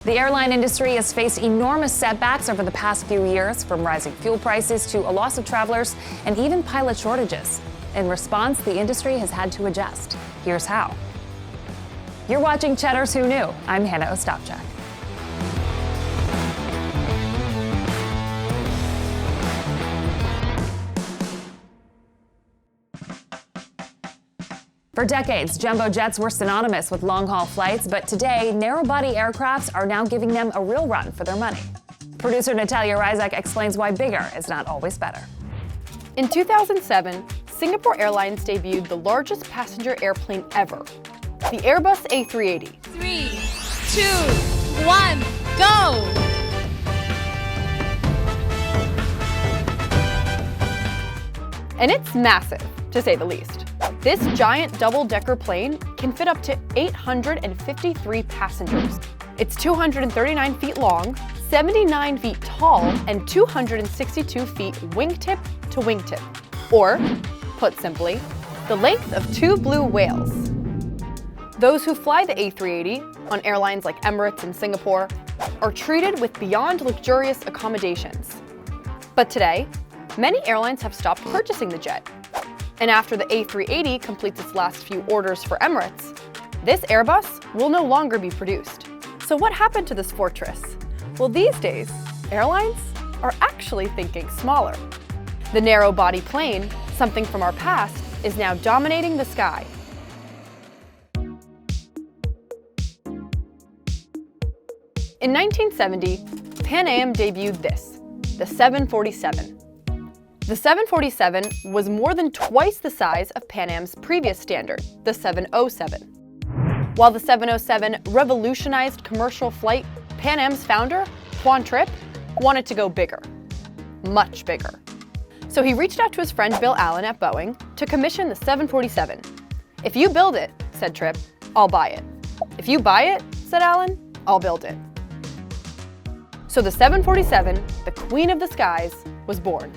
The airline industry has faced enormous setbacks over the past few years, from rising fuel prices to a loss of travelers and even pilot shortages. In response, the industry has had to adjust. Here's how. You're watching Cheddar's Who Knew. I'm Hana Ostapchuk. For decades, jumbo jets were synonymous with long-haul flights, but today, narrow-body aircrafts are now giving them a real run for their money. Producer Natalia Rizak explains why bigger is not always better. In 2007, Singapore Airlines debuted the largest passenger airplane ever, the Airbus A380. 3, 2, 1, go! And it's massive, to say the least. This giant double-decker plane can fit up to 853 passengers. It's 239 feet long, 79 feet tall, and 262 feet wingtip to wingtip. Or, put simply, the length of two blue whales. Those who fly the A380 on airlines like Emirates and Singapore are treated with beyond luxurious accommodations. But today, many airlines have stopped purchasing the jet. And after the A380 completes its last few orders for Emirates, this Airbus will no longer be produced. So what happened to this fortress? Well, these days, airlines are actually thinking smaller. The narrow-body plane, something from our past, is now dominating the sky. In 1970, Pan Am debuted this, the 747. The 747 was more than twice the size of Pan Am's previous standard, the 707. While the 707 revolutionized commercial flight, Pan Am's founder, Quan Tripp, wanted to go bigger, much bigger. So he reached out to his friend Bill Allen at Boeing to commission the 747. "If you build it," said Tripp, "I'll buy it. If you buy it," said Allen, "I'll build it." So the 747, the queen of the skies, was born.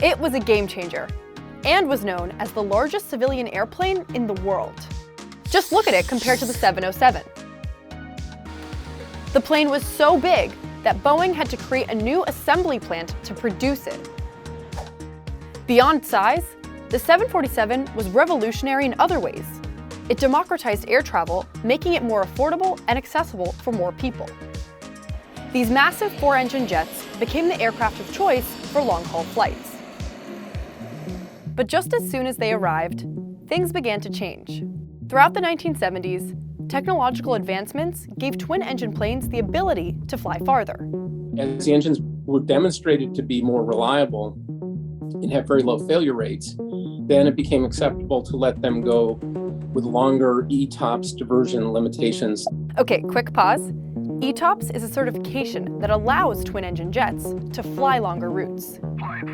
It was a game changer and was known as the largest civilian airplane in the world. Just look at it compared to the 707. The plane was so big that Boeing had to create a new assembly plant to produce it. Beyond size, the 747 was revolutionary in other ways. It democratized air travel, making it more affordable and accessible for more people. These massive four-engine jets became the aircraft of choice for long-haul flights. But just as soon as they arrived, things began to change. Throughout the 1970s, technological advancements gave twin-engine planes the ability to fly farther. As the engines were demonstrated to be more reliable and have very low failure rates, then it became acceptable to let them go with longer ETOPS diversion limitations. Okay, quick pause. ETOPS is a certification that allows twin-engine jets to fly longer routes.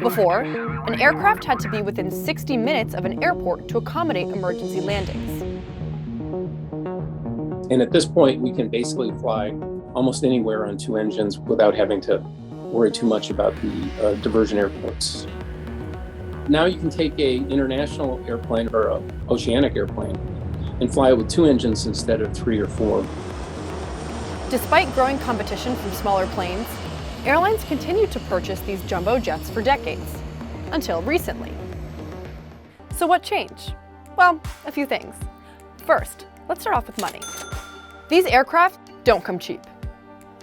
Before, an aircraft had to be within 60 minutes of an airport to accommodate emergency landings. And at this point, we can basically fly almost anywhere on two engines without having to worry too much about the diversion airports. Now you can take an international airplane or an oceanic airplane and fly it with two engines instead of three or four. Despite growing competition from smaller planes, airlines continued to purchase these jumbo jets for decades, until recently. So what changed? Well, a few things. First, let's start off with money. These aircraft don't come cheap.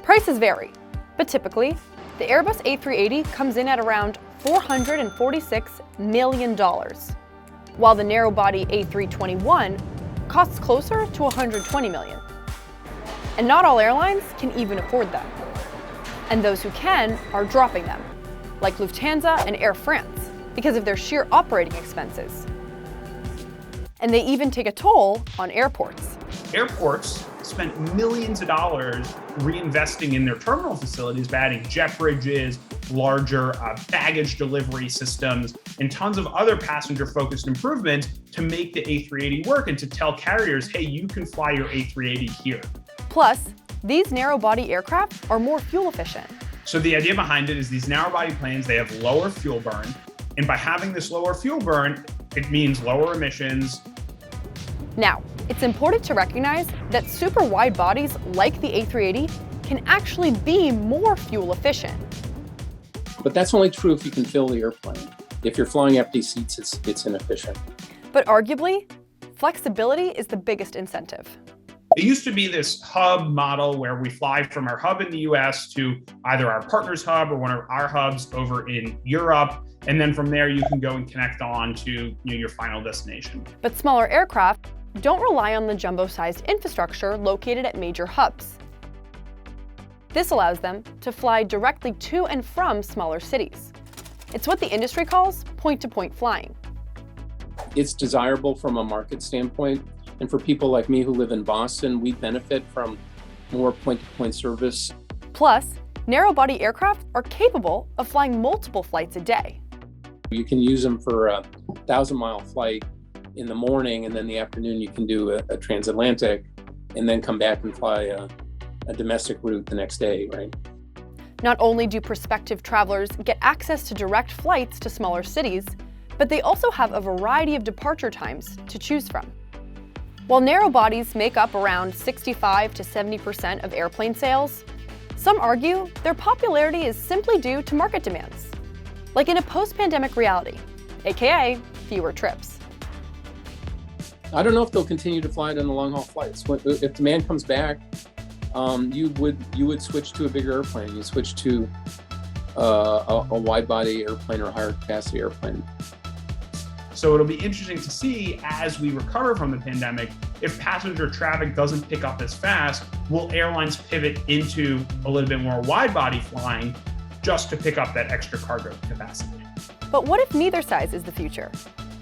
Prices vary, but typically, the Airbus A380 comes in at around $446 million, while the narrow-body A321 costs closer to $120 million. And not all airlines can even afford them. And those who can are dropping them, like Lufthansa and Air France, because of their sheer operating expenses. And they even take a toll on airports. Airports spent millions of dollars reinvesting in their terminal facilities by adding jet bridges, larger baggage delivery systems, and tons of other passenger-focused improvements to make the A380 work and to tell carriers, hey, you can fly your A380 here. Plus, these narrow-body aircraft are more fuel efficient. So the idea behind it is these narrow-body planes, they have lower fuel burn, and by having this lower fuel burn, it means lower emissions. Now, It's important to recognize that super wide bodies like the A380 can actually be more fuel efficient. But that's only true if you can fill the airplane. If you're flying empty seats, it's inefficient. But arguably, flexibility is the biggest incentive. It used to be this hub model where we fly from our hub in the US to either our partner's hub or one of our hubs over in Europe. And then from there, you can go and connect on to your final destination. But smaller aircraft don't rely on the jumbo-sized infrastructure located at major hubs. This allows them to fly directly to and from smaller cities. It's what the industry calls point-to-point flying. It's desirable from a market standpoint. And for people like me who live in Boston, we benefit from more point-to-point service. Plus, narrow-body aircraft are capable of flying multiple flights a day. You can use them for a 1,000-mile flight in the morning, and then the afternoon you can do a transatlantic, and then come back and fly a domestic route the next day, right? Not only do prospective travelers get access to direct flights to smaller cities, but they also have a variety of departure times to choose from. While narrow bodies make up around 65 to 70% of airplane sales, some argue their popularity is simply due to market demands, like in a post-pandemic reality, aka fewer trips. I don't know if they'll continue to fly it on the long-haul flights. If demand comes back, you would switch to a bigger airplane. You switch to a wide-body airplane or a higher-capacity airplane. So it'll be interesting to see as we recover from the pandemic, if passenger traffic doesn't pick up as fast, will airlines pivot into a little bit more wide-body flying just to pick up that extra cargo capacity? But what if neither size is the future?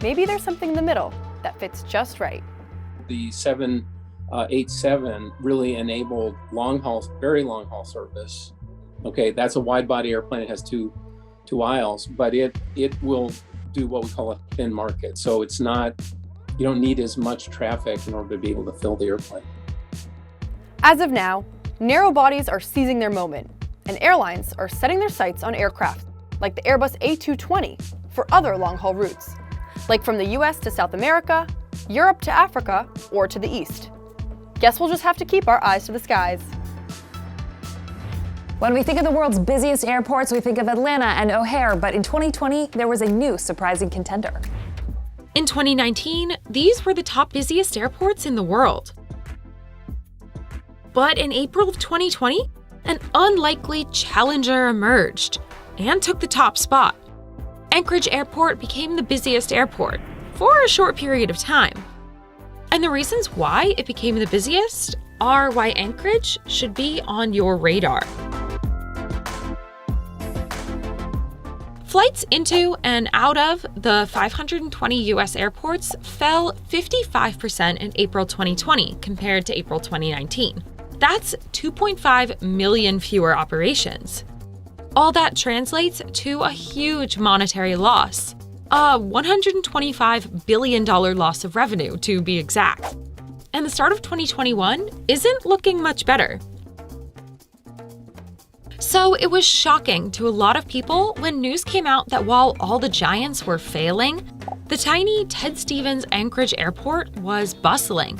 Maybe there's something in the middle that fits just right. The 787 really enabled very long-haul service. Okay, that's a wide-body airplane. It has two aisles, but it will do what we call a thin market. So it's not, you don't need as much traffic in order to be able to fill the airplane. As of now, narrow bodies are seizing their moment, and airlines are setting their sights on aircraft like the Airbus A220 for other long-haul routes, like from the US to South America, Europe to Africa, or to the East. Guess we'll just have to keep our eyes to the skies. When we think of the world's busiest airports, we think of Atlanta and O'Hare, but in 2020, there was a new surprising contender. In 2019, these were the top busiest airports in the world. But in April of 2020, an unlikely challenger emerged and took the top spot. Anchorage Airport became the busiest airport for a short period of time. And the reasons why it became the busiest are why Anchorage should be on your radar. Flights into and out of the 520 U.S. airports fell 55% in April 2020 compared to April 2019. That's 2.5 million fewer operations. All that translates to a huge monetary loss, a $125 billion loss of revenue to be exact. And the start of 2021 isn't looking much better. So it was shocking to a lot of people when news came out that while all the giants were failing, the tiny Ted Stevens Anchorage Airport was bustling.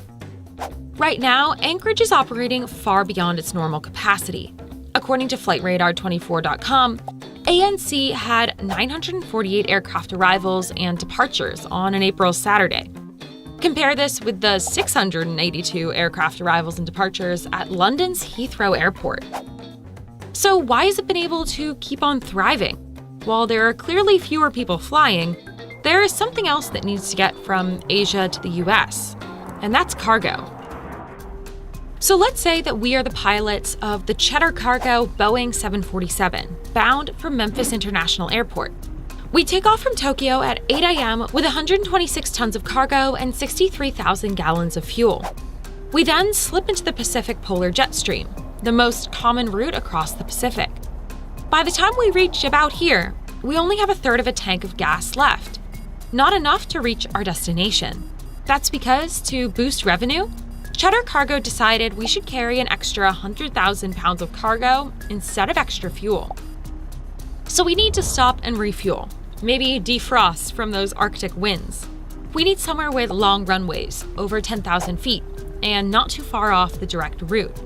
Right now, Anchorage is operating far beyond its normal capacity. According to FlightRadar24.com, ANC had 948 aircraft arrivals and departures on an April Saturday. Compare this with the 682 aircraft arrivals and departures at London's Heathrow Airport. So why has it been able to keep on thriving? While there are clearly fewer people flying, there is something else that needs to get from Asia to the US, and that's cargo. So let's say that we are the pilots of the Cheddar cargo Boeing 747, bound for Memphis International Airport. We take off from Tokyo at 8 a.m. with 126 tons of cargo and 63,000 gallons of fuel. We then slip into the Pacific Polar Jet Stream, the most common route across the Pacific. By the time we reach about here, we only have a third of a tank of gas left, not enough to reach our destination. That's because, to boost revenue, Cheddar Cargo decided we should carry an extra 100,000 pounds of cargo instead of extra fuel. So we need to stop and refuel, maybe defrost from those Arctic winds. We need somewhere with long runways, over 10,000 feet, and not too far off the direct route.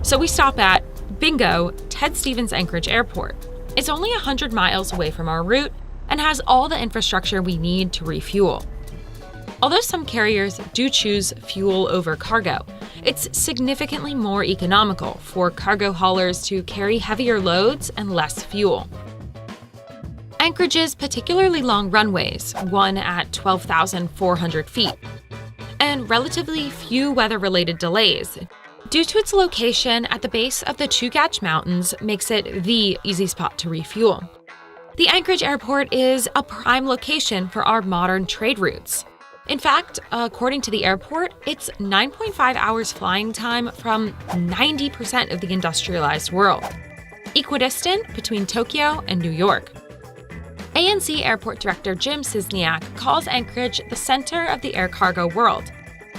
So we stop at, bingo, Ted Stevens Anchorage Airport. It's only 100 miles away from our route and has all the infrastructure we need to refuel. Although some carriers do choose fuel over cargo, it's significantly more economical for cargo haulers to carry heavier loads and less fuel. Anchorage's particularly long runways, one at 12,400 feet, and relatively few weather-related delays, due to its location at the base of the Chugach Mountains, makes it the easy spot to refuel. The Anchorage Airport is a prime location for our modern trade routes. In fact, according to the airport, it's 9.5 hours flying time from 90% of the industrialized world, equidistant between Tokyo and New York. ANC Airport Director Jim Cisniak calls Anchorage the center of the air cargo world.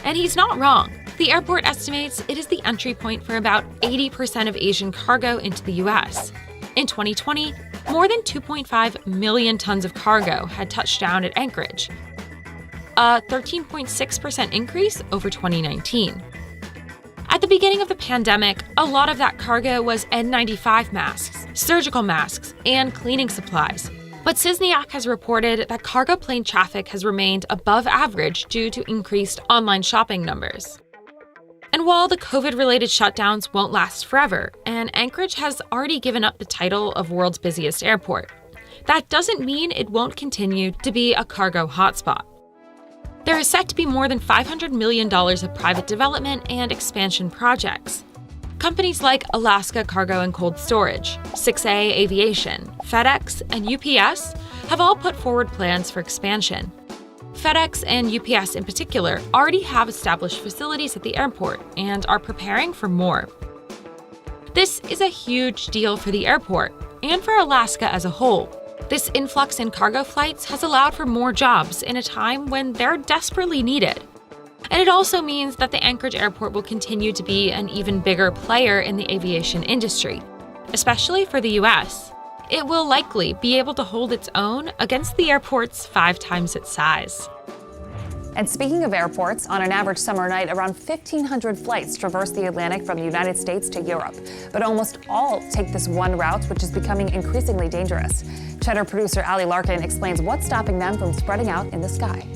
And he's not wrong. The airport estimates it is the entry point for about 80% of Asian cargo into the US. In 2020, more than 2.5 million tons of cargo had touched down at Anchorage, a 13.6% increase over 2019. At the beginning of the pandemic, a lot of that cargo was N95 masks, surgical masks, and cleaning supplies. But Cisniak has reported that cargo plane traffic has remained above average due to increased online shopping numbers. And while the COVID-related shutdowns won't last forever, and Anchorage has already given up the title of world's busiest airport, that doesn't mean it won't continue to be a cargo hotspot. There is set to be more than $500 million of private development and expansion projects. Companies like Alaska Cargo and Cold Storage, 6A Aviation, FedEx, and UPS have all put forward plans for expansion. FedEx and UPS in particular already have established facilities at the airport and are preparing for more. This is a huge deal for the airport and for Alaska as a whole. This influx in cargo flights has allowed for more jobs in a time when they're desperately needed. And it also means that the Anchorage Airport will continue to be an even bigger player in the aviation industry, especially for the US. It will likely be able to hold its own against the airports 5 times its size. And speaking of airports, on an average summer night, around 1,500 flights traverse the Atlantic from the United States to Europe. But almost all take this one route, which is becoming increasingly dangerous. Cheddar producer Ali Larkin explains what's stopping them from spreading out in the sky.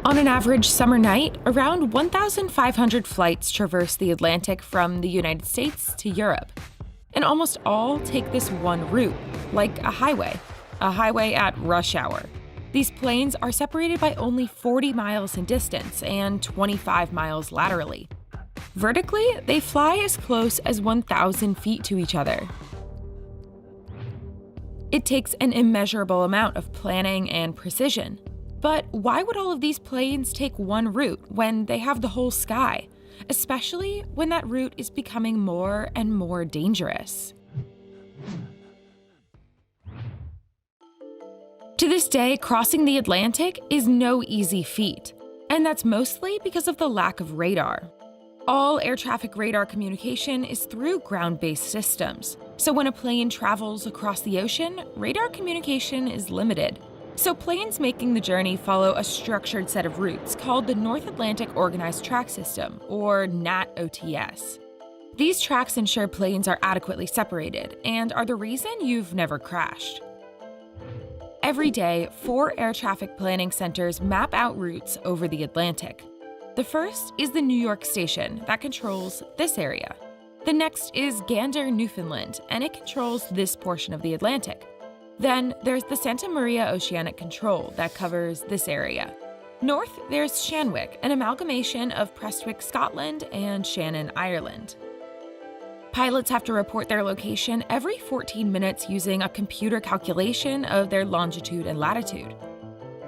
On an average summer night, around 1,500 flights traverse the Atlantic from the United States to Europe. And almost all take this one route, like a highway at rush hour. These planes are separated by only 40 miles in distance and 25 miles laterally. Vertically, they fly as close as 1,000 feet to each other. It takes an immeasurable amount of planning and precision. But why would all of these planes take one route when they have the whole sky, especially when that route is becoming more and more dangerous? To this day, crossing the Atlantic is no easy feat, and that's mostly because of the lack of radar. All air traffic radar communication is through ground-based systems, so when a plane travels across the ocean, radar communication is limited. So planes making the journey follow a structured set of routes called the North Atlantic Organized Track System, or NAT-OTS. These tracks ensure planes are adequately separated and are the reason you've never crashed. Every day, 4 air traffic planning centers map out routes over the Atlantic. The first is the New York station that controls this area. The next is Gander, Newfoundland, and it controls this portion of the Atlantic. Then there's the Santa Maria Oceanic Control that covers this area. North, there's Shanwick, an amalgamation of Prestwick, Scotland, and Shannon, Ireland. Pilots have to report their location every 14 minutes using a computer calculation of their longitude and latitude.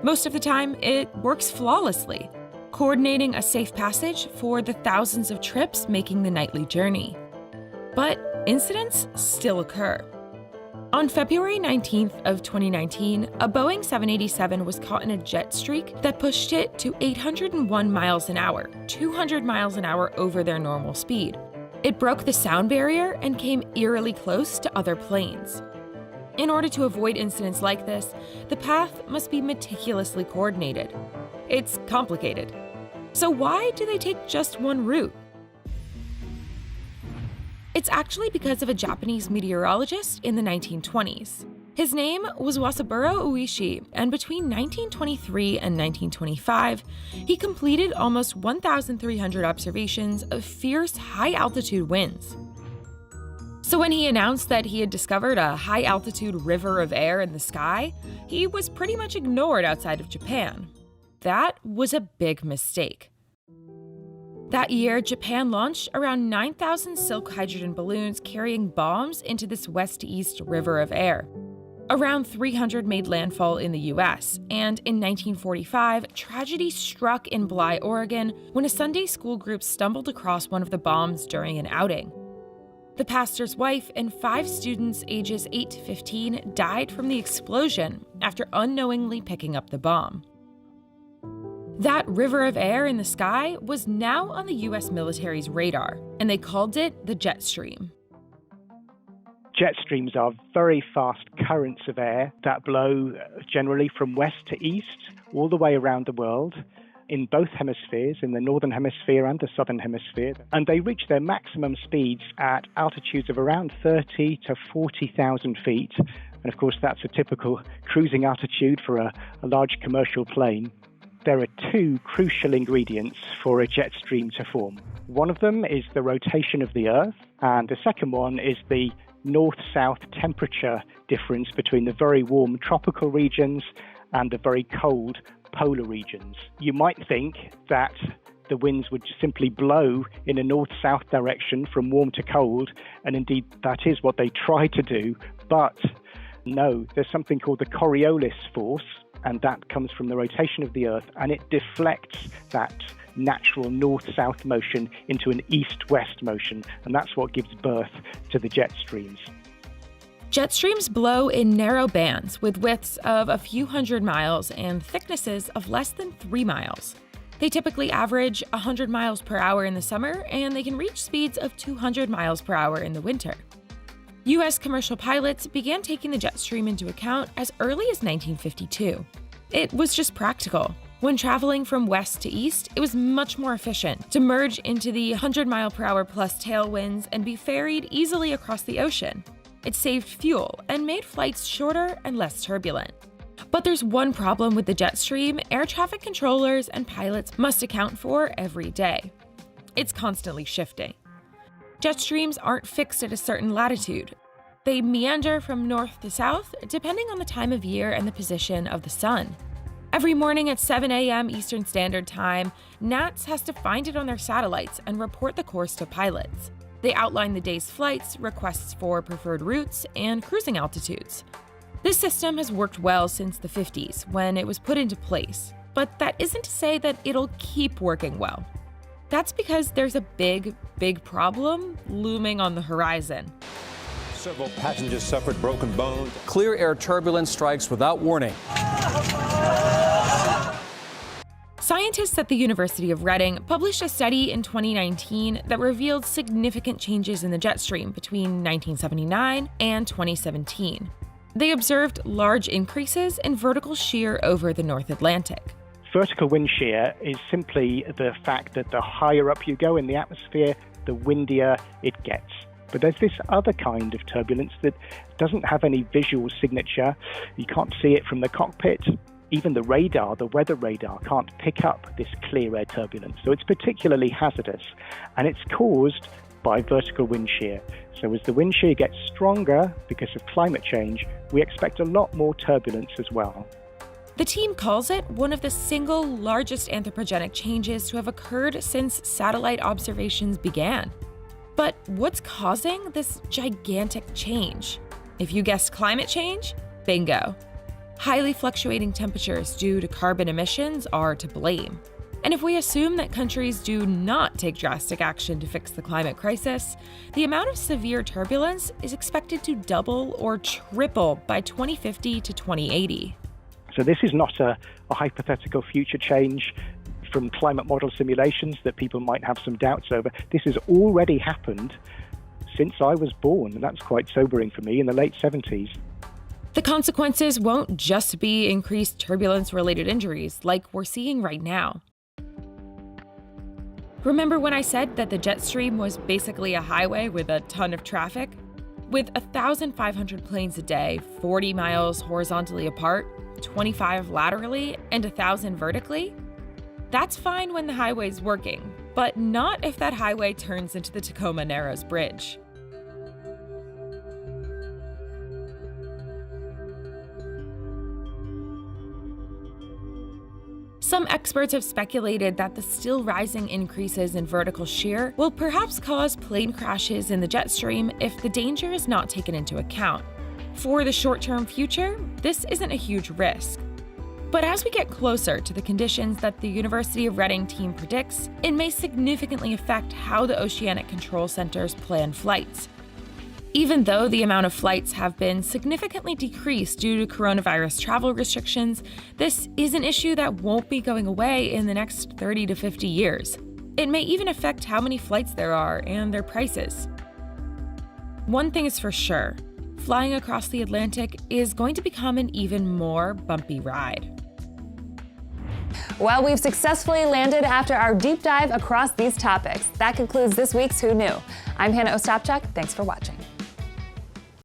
Most of the time, it works flawlessly, coordinating a safe passage for the thousands of trips making the nightly journey. But incidents still occur. On February 19th of 2019, a Boeing 787 was caught in a jet streak that pushed it to 801 miles an hour, 200 miles an hour over their normal speed. It broke the sound barrier and came eerily close to other planes. In order to avoid incidents like this, the path must be meticulously coordinated. It's complicated. So why do they take just one route? It's actually because of a Japanese meteorologist in the 1920s. His name was Wasaburo Uishi, and between 1923 and 1925, he completed almost 1,300 observations of fierce high-altitude winds. So when he announced that he had discovered a high-altitude river of air in the sky, he was pretty much ignored outside of Japan. That was a big mistake. That year, Japan launched around 9,000 silk hydrogen balloons carrying bombs into this west-east river of air. Around 300 made landfall in the US, and in 1945, tragedy struck in Bly, Oregon, when a Sunday school group stumbled across one of the bombs during an outing. The pastor's wife and 5 students ages 8 to 15 died from the explosion after unknowingly picking up the bomb. That river of air in the sky was now on the US military's radar, and they called it the jet stream. Jet streams are very fast currents of air that blow generally from west to east all the way around the world in both hemispheres, in the northern hemisphere and the southern hemisphere. And they reach their maximum speeds at altitudes of around 30 to 40,000 feet. And of course, that's a typical cruising altitude for a large commercial plane. There are 2 crucial ingredients for a jet stream to form. One of them is the rotation of the Earth, and the second one is the north-south temperature difference between the very warm tropical regions and the very cold polar regions. You might think that the winds would simply blow in a north-south direction from warm to cold, and indeed that is what they try to do, but no, there's something called the Coriolis force, and that comes from the rotation of the Earth, and it deflects that natural north-south motion into an east-west motion, and that's what gives birth to the jet streams. Jet streams blow in narrow bands with widths of a few hundred miles and thicknesses of less than 3 miles. They typically average 100 miles per hour in the summer, and they can reach speeds of 200 miles per hour in the winter. U.S. commercial pilots began taking the jet stream into account as early as 1952. It was just practical. When traveling from west to east, it was much more efficient to merge into the 100-mile-per-hour plus tailwinds and be ferried easily across the ocean. It saved fuel and made flights shorter and less turbulent. But there's one problem with the jet stream air traffic controllers and pilots must account for every day. It's constantly shifting. Jet streams aren't fixed at a certain latitude. They meander from north to south, depending on the time of year and the position of the sun. Every morning at 7 a.m. Eastern Standard Time, NATS has to find it on their satellites and report the course to pilots. They outline the day's flights, requests for preferred routes, and cruising altitudes. This system has worked well since the 50s, when it was put into place. But that isn't to say that it'll keep working well. That's because there's a big problem looming on the horizon. Several passengers suffered broken bones. Clear air turbulence strikes without warning. Scientists at the University of Reading published a study in 2019 that revealed significant changes in the jet stream between 1979 and 2017. They observed large increases in vertical shear over the North Atlantic. Vertical wind shear is simply the fact that the higher up you go in the atmosphere, the windier it gets. But there's this other kind of turbulence that doesn't have any visual signature. You can't see it from the cockpit. Even the radar, the weather radar, can't pick up this clear air turbulence. So it's particularly hazardous, and it's caused by vertical wind shear. So as the wind shear gets stronger because of climate change, we expect a lot more turbulence as well. The team calls it one of the single largest anthropogenic changes to have occurred since satellite observations began. But what's causing this gigantic change? If you guessed climate change, bingo. Highly fluctuating temperatures due to carbon emissions are to blame. And if we assume that countries do not take drastic action to fix the climate crisis, the amount of severe turbulence is expected to double or triple by 2050 to 2080. So this is not a hypothetical future change from climate model simulations that people might have some doubts over. This has already happened since I was born, and that's quite sobering for me, in the late 70s. The consequences won't just be increased turbulence-related injuries like we're seeing right now. Remember when I said that the jet stream was basically a highway with a ton of traffic? With 1,500 planes a day, 40 miles horizontally apart, 25 laterally, and 1,000 vertically? That's fine when the highway's working, but not if that highway turns into the Tacoma Narrows Bridge. Some experts have speculated that the still rising increases in vertical shear will perhaps cause plane crashes in the jet stream if the danger is not taken into account. For the short-term future, this isn't a huge risk. But as we get closer to the conditions that the University of Reading team predicts, it may significantly affect how the Oceanic Control Centers plan flights. Even though the amount of flights have been significantly decreased due to coronavirus travel restrictions, this is an issue that won't be going away in the next 30 to 50 years. It may even affect how many flights there are and their prices. One thing is for sure, flying across the Atlantic is going to become an even more bumpy ride. Well, we've successfully landed after our deep dive across these topics. That concludes this week's Who Knew? I'm Hana Ostapchuk. Thanks for watching.